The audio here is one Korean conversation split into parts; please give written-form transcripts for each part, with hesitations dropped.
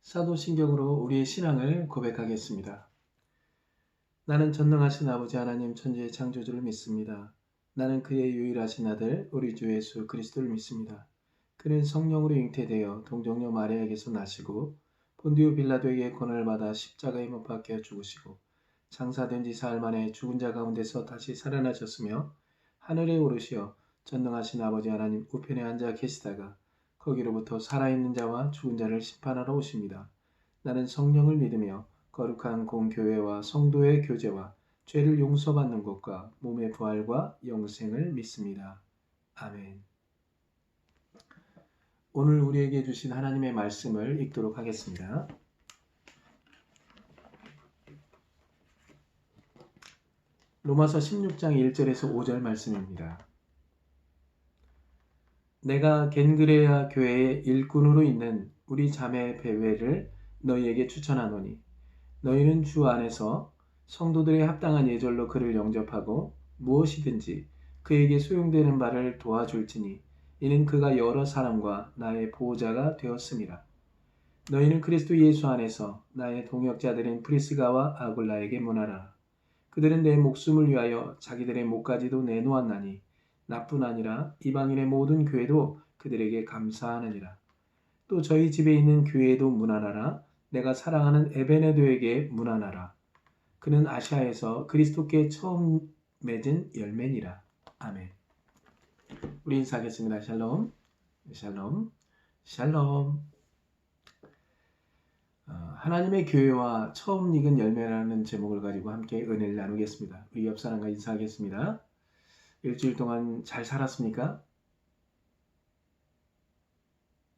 사도신경으로 우리의 신앙을 고백하겠습니다. 나는 전능하신 아버지 하나님 천지의 창조주를 믿습니다. 나는 그의 유일하신 아들 우리 주 예수 그리스도를 믿습니다. 그는 성령으로 잉태되어 동정녀 마리아에게서 나시고 본디오 빌라도에게 고난을 받아 십자가에 못 박혀 죽으시고 장사된 지 사흘 만에 죽은 자 가운데서 다시 살아나셨으며 하늘에 오르시어 전능하신 아버지 하나님 우편에 앉아 계시다가 거기로부터 살아있는 자와 죽은 자를 심판하러 오십니다. 나는 성령을 믿으며 거룩한 공교회와 성도의 교제와 죄를 용서받는 것과 몸의 부활과 영생을 믿습니다. 아멘. 오늘 우리에게 주신 하나님의 말씀을 읽도록 하겠습니다. 로마서 16장 1절에서 5절 말씀입니다. 내가 겐그레아 교회의 일꾼으로 있는 우리 자매 베웨를 너희에게 추천하노니 너희는 주 안에서 성도들의 합당한 예절로 그를 영접하고 무엇이든지 그에게 소용되는 바를 도와줄지니 이는 그가 여러 사람과 나의 보호자가 되었음이라. 너희는 그리스도 예수 안에서 나의 동역자들인 프리스가와 아굴라에게 문하라. 그들은 내 목숨을 위하여 자기들의 목까지도 내놓았나니 나뿐 아니라 이방인의 모든 교회도 그들에게 감사하느니라. 또 저희 집에 있는 교회에도 문안하라. 내가 사랑하는 에베네도에게 문안하라. 그는 아시아에서 그리스도께 처음 맺은 열매니라. 아멘. 우리 인사하겠습니다. 샬롬, 샬롬, 샬롬. 하나님의 교회와 처음 익은 열매라는 제목을 가지고 함께 은혜를 나누겠습니다. 우리 옆 사람과 인사하겠습니다. 일주일 동안 잘 살았습니까?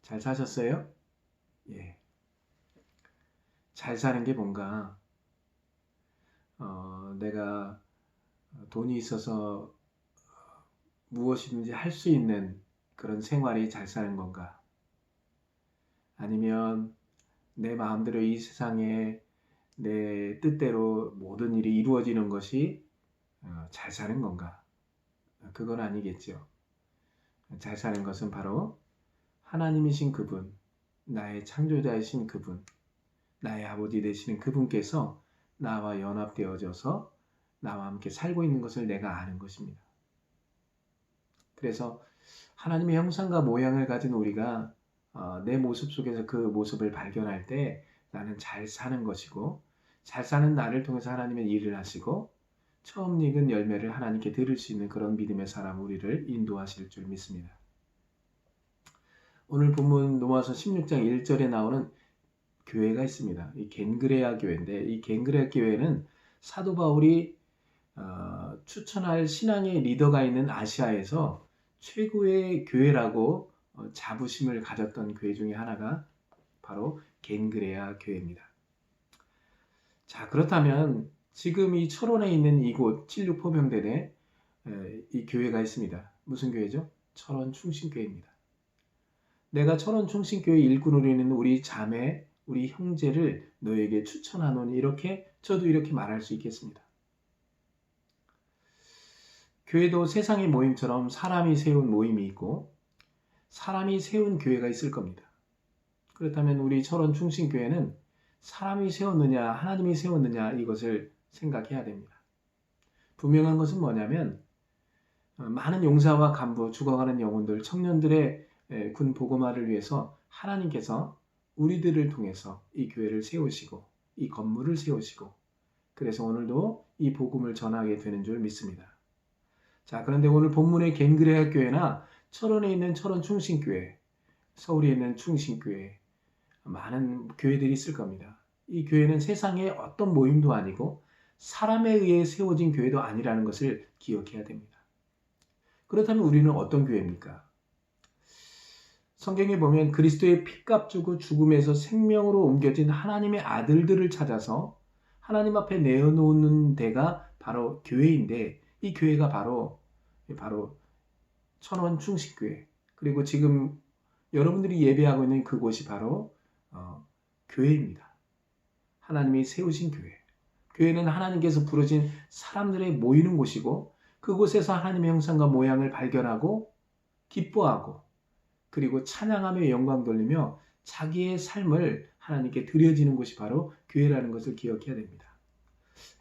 잘 사셨어요? 예. 잘 사는 게 뭔가, 내가 돈이 있어서 무엇이든지 할 수 있는 그런 생활이 잘 사는 건가? 아니면 내 마음대로 이 세상에 내 뜻대로 모든 일이 이루어지는 것이 잘 사는 건가? 그건 아니겠죠. 잘 사는 것은 바로 하나님이신 그분, 나의 창조자이신 그분, 나의 아버지 되시는 그분께서 나와 연합되어져서 나와 함께 살고 있는 것을 내가 아는 것입니다. 그래서 하나님의 형상과 모양을 가진 우리가 내 모습 속에서 그 모습을 발견할 때 나는 잘 사는 것이고, 잘 사는 나를 통해서 하나님의 일을 하시고 처음 익은 열매를 하나님께 드릴 수 있는 그런 믿음의 사람 우리를 인도하실 줄 믿습니다. 오늘 본문 로마서 16장 1절에 나오는 교회가 있습니다. 이 겐그레아 교회인데, 이 겐그레아 교회는 사도 바울이 추천할 신앙의 리더가 있는 아시아에서 최고의 교회라고 자부심을 가졌던 교회 중에 하나가 바로 겐그레아 교회입니다. 자, 그렇다면 지금 이 철원에 있는 이곳 76포병대에 이 교회가 있습니다. 무슨 교회죠? 철원 충신교회입니다. 내가 철원 충신교회 일꾼으로 있는 우리 자매, 우리 형제를 너에게 추천하노니, 이렇게 저도 이렇게 말할 수 있겠습니다. 교회도 세상의 모임처럼 사람이 세운 모임이 있고 사람이 세운 교회가 있을 겁니다. 그렇다면 우리 철원 충신교회는 사람이 세웠느냐 하나님이 세웠느냐 이것을 생각해야 됩니다. 분명한 것은 뭐냐면 많은 용사와 간부, 죽어가는 영혼들, 청년들의 군 복음화를 위해서 하나님께서 우리들을 통해서 이 교회를 세우시고 이 건물을 세우시고, 그래서 오늘도 이 복음을 전하게 되는 줄 믿습니다. 자, 그런데 오늘 본문의 겐그레아 교회나 철원에 있는 철원 충신교회, 서울에 있는 충신교회, 많은 교회들이 있을 겁니다. 이 교회는 세상의 어떤 모임도 아니고 사람에 의해 세워진 교회도 아니라는 것을 기억해야 됩니다. 그렇다면 우리는 어떤 교회입니까? 성경에 보면 그리스도의 피값 주고 죽음에서 생명으로 옮겨진 하나님의 아들들을 찾아서 하나님 앞에 내어놓는 데가 바로 교회인데, 이 교회가 바로 천원 충신교회, 그리고 지금 여러분들이 예배하고 있는 그곳이 바로 교회입니다. 하나님이 세우신 교회. 교회는 하나님께서 부르신 사람들의 모이는 곳이고, 그곳에서 하나님의 형상과 모양을 발견하고 기뻐하고 그리고 찬양하며 영광 돌리며 자기의 삶을 하나님께 드려지는 곳이 바로 교회라는 것을 기억해야 됩니다.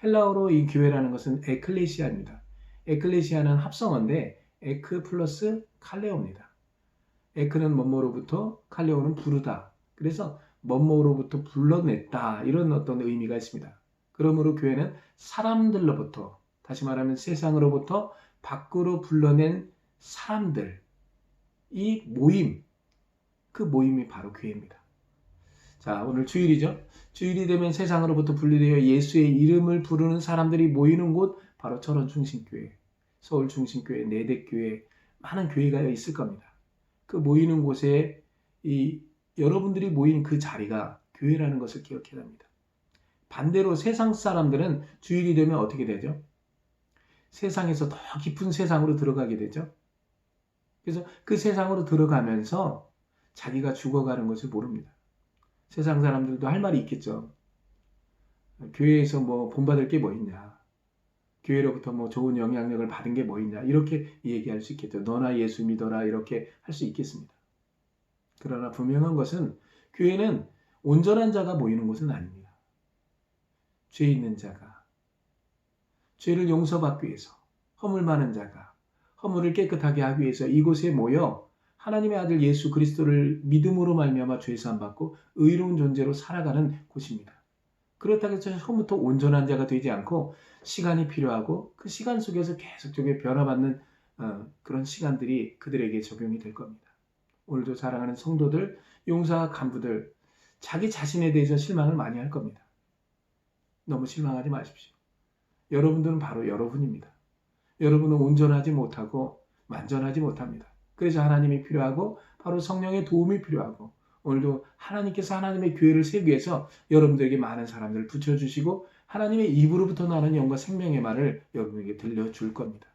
헬라어로 이 교회라는 것은 에클레시아입니다. 에클레시아는 합성어인데 에크 플러스 칼레오입니다. 에크는 뭐뭐로부터, 칼레오는 부르다. 그래서 뭐뭐로부터 불러냈다. 이런 어떤 의미가 있습니다. 그러므로 교회는 사람들로부터, 다시 말하면 세상으로부터 밖으로 불러낸 사람들, 이 모임, 그 모임이 바로 교회입니다. 자, 오늘 주일이죠. 주일이 되면 세상으로부터 분리되어 예수의 이름을 부르는 사람들이 모이는 곳, 바로 철원 중심교회, 서울 중심교회, 내대교회, 많은 교회가 있을 겁니다. 그 모이는 곳에 여러분들이 모인 그 자리가 교회라는 것을 기억해야 합니다. 반대로 세상 사람들은 주일이 되면 어떻게 되죠? 세상에서 더 깊은 세상으로 들어가게 되죠. 그래서 그 세상으로 들어가면서 자기가 죽어가는 것을 모릅니다. 세상 사람들도 할 말이 있겠죠. 교회에서 뭐 본받을 게 뭐 있냐. 교회로부터 뭐 좋은 영향력을 받은 게 뭐 있냐. 이렇게 얘기할 수 있겠죠. 너나 예수 믿어라. 이렇게 할 수 있겠습니다. 그러나 분명한 것은 교회는 온전한 자가 모이는 곳은 아닙니다. 죄 있는 자가, 죄를 용서받기 위해서, 허물 많은 자가 허물을 깨끗하게 하기 위해서 이곳에 모여 하나님의 아들 예수 그리스도를 믿음으로 말미암아 죄 사함 받고 의로운 존재로 살아가는 곳입니다. 그렇다고 해서 처음부터 온전한 자가 되지 않고 시간이 필요하고 그 시간 속에서 계속적으로 변화받는 그런 시간들이 그들에게 적용이 될 겁니다. 오늘도 사랑하는 성도들, 용사 간부들, 자기 자신에 대해서 실망을 많이 할 겁니다. 너무 실망하지 마십시오. 여러분들은 바로 여러분입니다. 여러분은 온전하지 못하고 완전하지 못합니다. 그래서 하나님이 필요하고 바로 성령의 도움이 필요하고 오늘도 하나님께서 하나님의 교회를 세우기 위해서 여러분들에게 많은 사람들을 붙여주시고 하나님의 입으로부터 나는 영과 생명의 말을 여러분에게 들려줄 겁니다.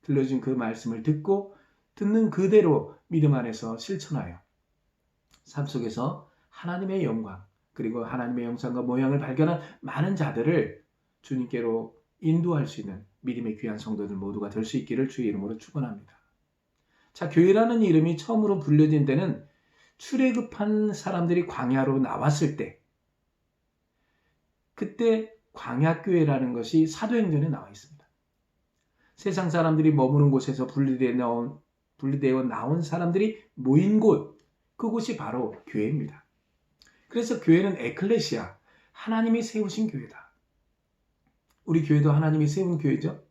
들려준 그 말씀을 듣고 듣는 그대로 믿음 안에서 실천하여 삶 속에서 하나님의 영광 그리고 하나님의 형상과 모양을 발견한 많은 자들을 주님께로 인도할 수 있는 믿음의 귀한 성도들 모두가 될 수 있기를 주의 이름으로 축원합니다. 자, 교회라는 이름이 처음으로 불려진 때는 출애굽한 사람들이 광야로 나왔을 때, 그때 광야교회라는 것이 사도행전에 나와 있습니다. 세상 사람들이 머무는 곳에서 분리되어 나온 사람들이 모인 곳, 그곳이 바로 교회입니다. 그래서 교회는 에클레시아, 하나님이 세우신 교회다. 우리 교회도 하나님이 세운 교회죠.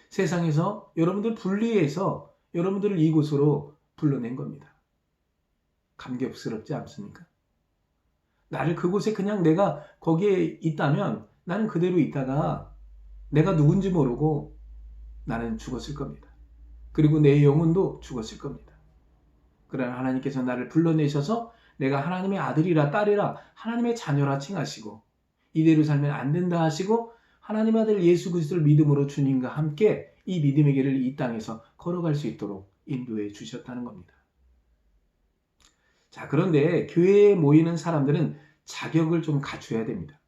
세상에서 여러분들 분리해서 여러분들을 이곳으로 불러낸 겁니다. 감격스럽지 않습니까? 나를 그곳에 그냥 내가 거기에 있다면 나는 그대로 있다가 내가 누군지 모르고 나는 죽었을 겁니다. 그리고 내 영혼도 죽었을 겁니다. 그러나 하나님께서 나를 불러내셔서 내가 하나님의 아들이라 딸이라 하나님의 자녀라 칭하시고 이대로 살면 안 된다 하시고 하나님의 아들 예수 그리스도를 믿음으로 주님과 함께 이 믿음의 길을 이 땅에서 걸어갈 수 있도록 인도해 주셨다는 겁니다. 자, 그런데 교회에 모이는 사람들은 자격을 좀 갖춰야 됩니다.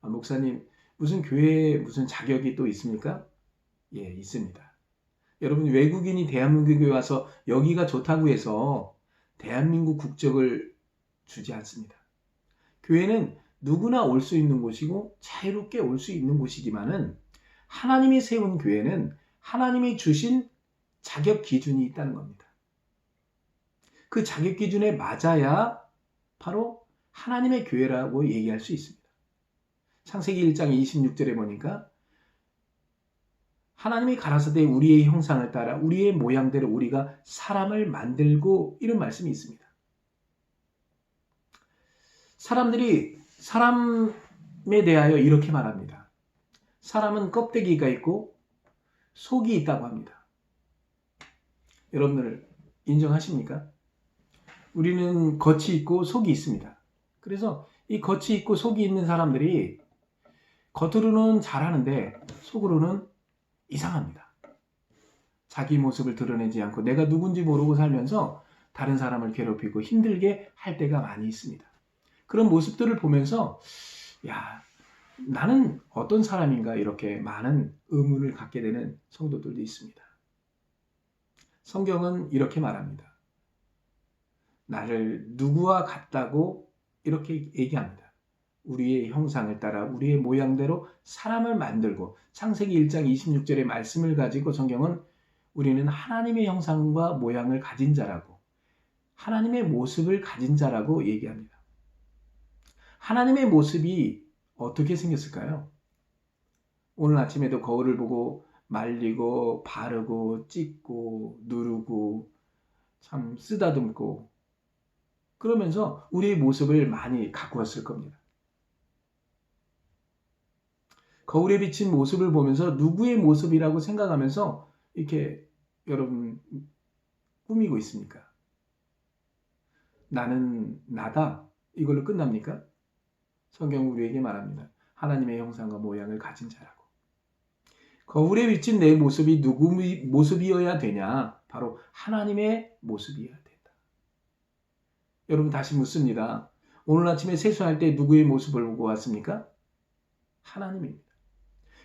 목사님, 무슨 교회에 무슨 자격이 또 있습니까? 예, 있습니다. 여러분, 외국인이 대한민국에 와서 여기가 좋다고 해서 대한민국 국적을 주지 않습니다. 교회는 누구나 올 수 있는 곳이고 자유롭게 올 수 있는 곳이지만은 하나님이 세운 교회는 하나님이 주신 자격 기준이 있다는 겁니다. 그 자격 기준에 맞아야 바로 하나님의 교회라고 얘기할 수 있습니다. 창세기 1장 26절에 보니까 하나님이 가라사대 우리의 형상을 따라 우리의 모양대로 우리가 사람을 만들고 이런 말씀이 있습니다. 사람들이 사람에 대하여 이렇게 말합니다. 사람은 껍데기가 있고 속이 있다고 합니다. 여러분들 인정하십니까? 우리는 겉이 있고 속이 있습니다. 그래서 이 겉이 있고 속이 있는 사람들이 겉으로는 잘하는데 속으로는 이상합니다. 자기 모습을 드러내지 않고 내가 누군지 모르고 살면서 다른 사람을 괴롭히고 힘들게 할 때가 많이 있습니다. 그런 모습들을 보면서 야, 나는 어떤 사람인가 이렇게 많은 의문을 갖게 되는 성도들도 있습니다. 성경은 이렇게 말합니다. 나를 누구와 같다고 이렇게 얘기합니다. 우리의 형상을 따라 우리의 모양대로 사람을 만들고 창세기 1장 26절의 말씀을 가지고 성경은 우리는 하나님의 형상과 모양을 가진 자라고 하나님의 모습을 가진 자라고 얘기합니다. 하나님의 모습이 어떻게 생겼을까요? 오늘 아침에도 거울을 보고 말리고 바르고 찢고 누르고 참 쓰다듬고 그러면서 우리의 모습을 많이 가꾸었을 겁니다. 거울에 비친 모습을 보면서 누구의 모습이라고 생각하면서 이렇게 여러분 꾸미고 있습니까? 나는 나다. 이걸로 끝납니까? 성경은 우리에게 말합니다. 하나님의 형상과 모양을 가진 자라고. 거울에 비친 내 모습이 누구 모습이어야 되냐? 바로 하나님의 모습이어야 된다. 여러분 다시 묻습니다. 오늘 아침에 세수할 때 누구의 모습을 보고 왔습니까? 하나님입니다.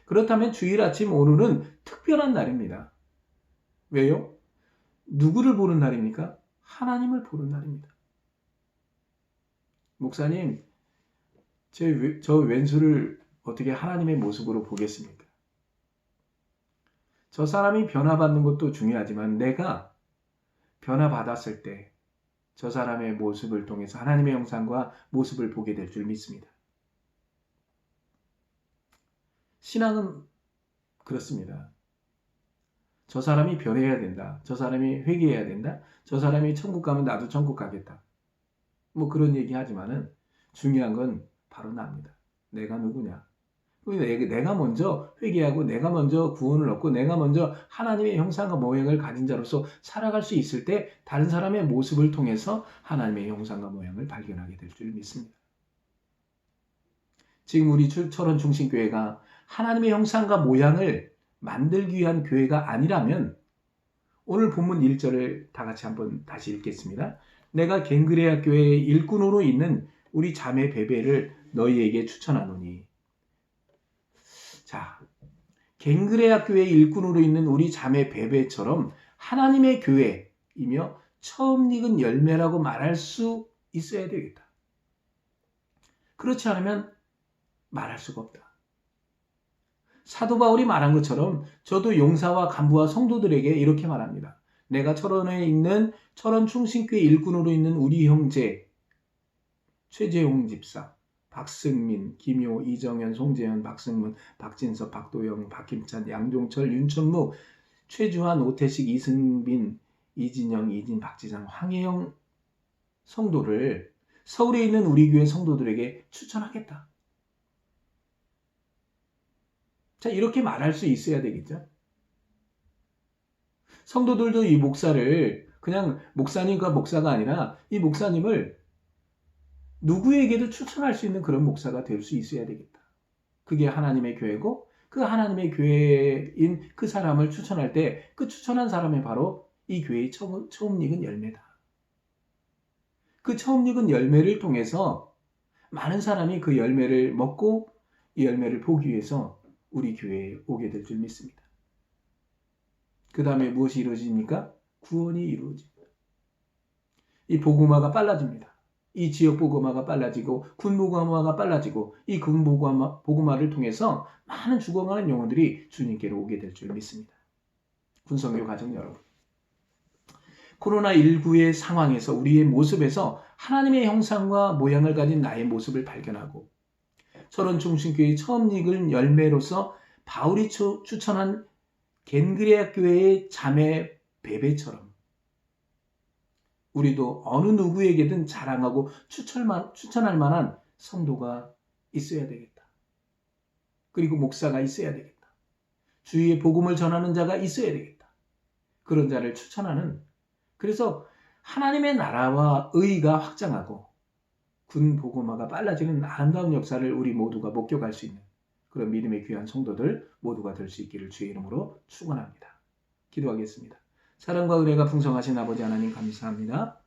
그렇다면 주일 아침 오늘은 특별한 날입니다. 왜요? 누구를 보는 날입니까? 하나님을 보는 날입니다. 목사님, 저 왼수를 어떻게 하나님의 모습으로 보겠습니까? 저 사람이 변화받는 것도 중요하지만 내가 변화받았을 때 저 사람의 모습을 통해서 하나님의 형상과 모습을 보게 될 줄 믿습니다. 신앙은 그렇습니다. 저 사람이 변해야 된다. 저 사람이 회개해야 된다. 저 사람이 천국 가면 나도 천국 가겠다. 뭐 그런 얘기 하지만은 중요한 건 바로 나입니다. 내가 누구냐? 내가 먼저 회개하고 내가 먼저 구원을 얻고 내가 먼저 하나님의 형상과 모양을 가진 자로서 살아갈 수 있을 때 다른 사람의 모습을 통해서 하나님의 형상과 모양을 발견하게 될 줄 믿습니다. 지금 우리 철원 중심교회가 하나님의 형상과 모양을 만들기 위한 교회가 아니라면 오늘 본문 1절을 다 같이 한번 다시 읽겠습니다. 내가 갱그레아 교회의 일꾼으로 있는 우리 자매 베베를 너희에게 추천하노니. 자, 갱그레아 교회의 일꾼으로 있는 우리 자매 베베처럼 하나님의 교회이며 처음 익은 열매라고 말할 수 있어야 되겠다. 그렇지 않으면 말할 수가 없다. 사도 바울이 말한 것처럼 저도 용사와 간부와 성도들에게 이렇게 말합니다. 내가 철원에 있는 철원 충신교회 일꾼으로 있는 우리 형제 최재용 집사, 박승민, 김효, 이정현, 송재현, 박승문, 박진섭, 박도영, 박김찬, 양종철, 윤천무, 최주환, 오태식, 이승빈, 이진영, 이진, 박지상, 황혜영 성도를 서울에 있는 우리 교회 성도들에게 추천하겠다. 자, 이렇게 말할 수 있어야 되겠죠. 성도들도 이 목사를 그냥 목사님과 목사가 아니라 이 목사님을 누구에게도 추천할 수 있는 그런 목사가 될 수 있어야 되겠다. 그게 하나님의 교회고 그 하나님의 교회인 그 사람을 추천할 때 그 추천한 사람이 바로 이 교회의 처음 익은 열매다. 그 처음 익은 열매를 통해서 많은 사람이 그 열매를 먹고 이 열매를 보기 위해서 우리 교회에 오게 될 줄 믿습니다. 그 다음에 무엇이 이루어집니까? 구원이 이루어집니다. 이 복음화가 빨라집니다. 이 지역 복음화가 빨라지고 군 복음화가 빨라지고 이 군 복음화를 통해서 많은 죽어가는 영혼들이 주님께로 오게 될 줄 믿습니다. 군성교 가족 여러분, 코로나19의 상황에서 우리의 모습에서 하나님의 형상과 모양을 가진 나의 모습을 발견하고 철원 중심교회의 처음 익은 열매로서 바울이 추천한 겐그레아 교회의 자매 베베처럼 우리도 어느 누구에게든 자랑하고 추천할 만한 성도가 있어야 되겠다. 그리고 목사가 있어야 되겠다. 주위에 복음을 전하는 자가 있어야 되겠다. 그런 자를 추천하는, 그래서 하나님의 나라와 의가 확장하고 군 복음화가 빨라지는 아름다운 역사를 우리 모두가 목격할 수 있는 그런 믿음의 귀한 성도들 모두가 될 수 있기를 주의 이름으로 축원합니다. 기도하겠습니다. 사랑과 은혜가 풍성하신 아버지 하나님 감사합니다.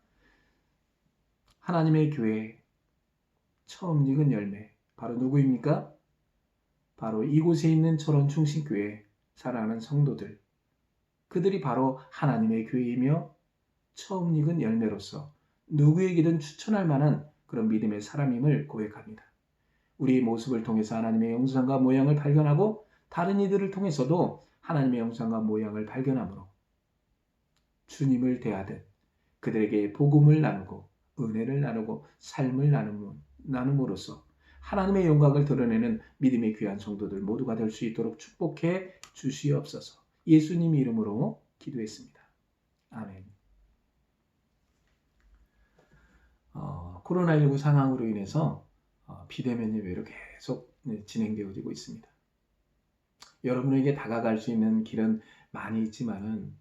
하나님의 교회 처음 익은 열매 바로 누구입니까? 바로 이곳에 있는 철원 충신교회 사랑하는 성도들, 그들이 바로 하나님의 교회이며 처음 익은 열매로서 누구에게든 추천할 만한 그런 믿음의 사람임을 고백합니다. 우리의 모습을 통해서 하나님의 형상과 모양을 발견하고 다른 이들을 통해서도 하나님의 형상과 모양을 발견하므로 주님을 대하듯 그들에게 복음을 나누고 은혜를 나누고 삶을 나눔으로써 하나님의 영광을 드러내는 믿음의 귀한 성도들 모두가 될 수 있도록 축복해 주시옵소서. 예수님 이름으로 기도했습니다. 아멘. 코로나19 상황으로 인해서 비대면 예배로 계속 진행되어지고 있습니다. 여러분에게 다가갈 수 있는 길은 많이 있지만은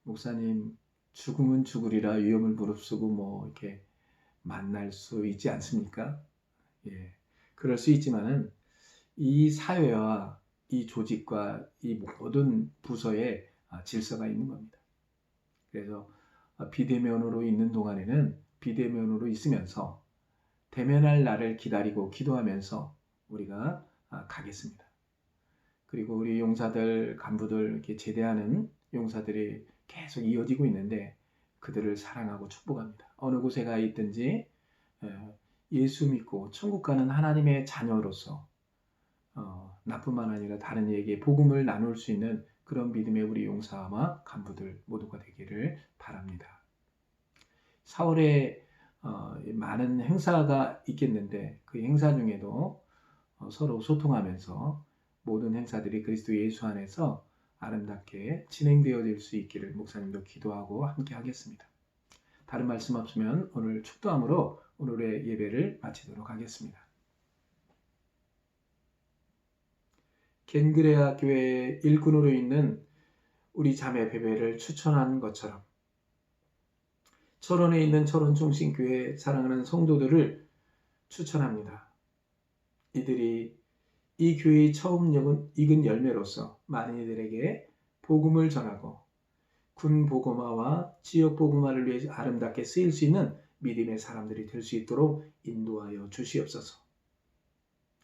목사님 죽음은 죽으리라 위험을 무릅쓰고 이렇게 만날 수 있지 않습니까? 예, 그럴 수 있지만은 이 사회와 이 조직과 이 모든 부서에 질서가 있는 겁니다. 그래서 비대면으로 있는 동안에는 비대면으로 있으면서 대면할 날을 기다리고 기도하면서 우리가 가겠습니다. 그리고 우리 용사들, 간부들 이렇게 제대하는 용사들이 계속 이어지고 있는데 그들을 사랑하고 축복합니다. 어느 곳에 가 있든지 예수 믿고 천국 가는 하나님의 자녀로서 나뿐만 아니라 다른 이에게 복음을 나눌 수 있는 그런 믿음의 우리 용사와 간부들 모두가 되기를 바랍니다. 4월에 많은 행사가 있겠는데 그 행사 중에도 서로 소통하면서 모든 행사들이 그리스도 예수 안에서 아름답게 진행되어질 수 있기를 목사님도 기도하고 함께 하겠습니다. 다른 말씀 없으면 오늘 축도함으로 오늘의 예배를 마치도록 하겠습니다. 겐그레아 교회 일꾼으로 있는 우리 자매 베베를 추천한 것처럼 철원에 있는 철원중심교회 사랑하는 성도들을 추천합니다. 이들이 이 교회의 처음 익은 열매로서 많은 이들에게 복음을 전하고 군 복음화와 지역 복음화를 위해 아름답게 쓰일 수 있는 믿음의 사람들이 될 수 있도록 인도하여 주시옵소서.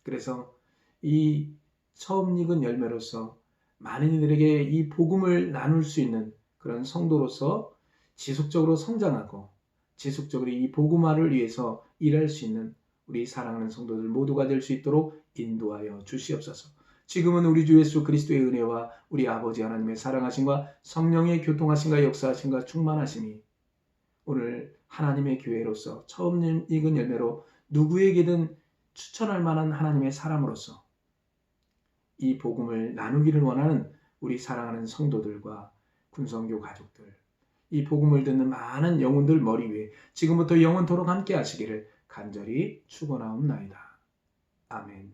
그래서 이 처음 익은 열매로서 많은 이들에게 이 복음을 나눌 수 있는 그런 성도로서 지속적으로 성장하고 지속적으로 이 복음화를 위해서 일할 수 있는 우리 사랑하는 성도들 모두가 될 수 있도록 인도하여 주시옵소서. 지금은 우리 주 예수 그리스도의 은혜와 우리 아버지 하나님의 사랑하심과 성령의 교통하심과 역사하심과 충만하심이 오늘 하나님의 교회로서 처음 익은 열매로 누구에게든 추천할 만한 하나님의 사람으로서 이 복음을 나누기를 원하는 우리 사랑하는 성도들과 군성교 가족들, 이 복음을 듣는 많은 영혼들 머리 위에 지금부터 영원토록 함께 하시기를 간절히 축원하옵나이다. 아멘.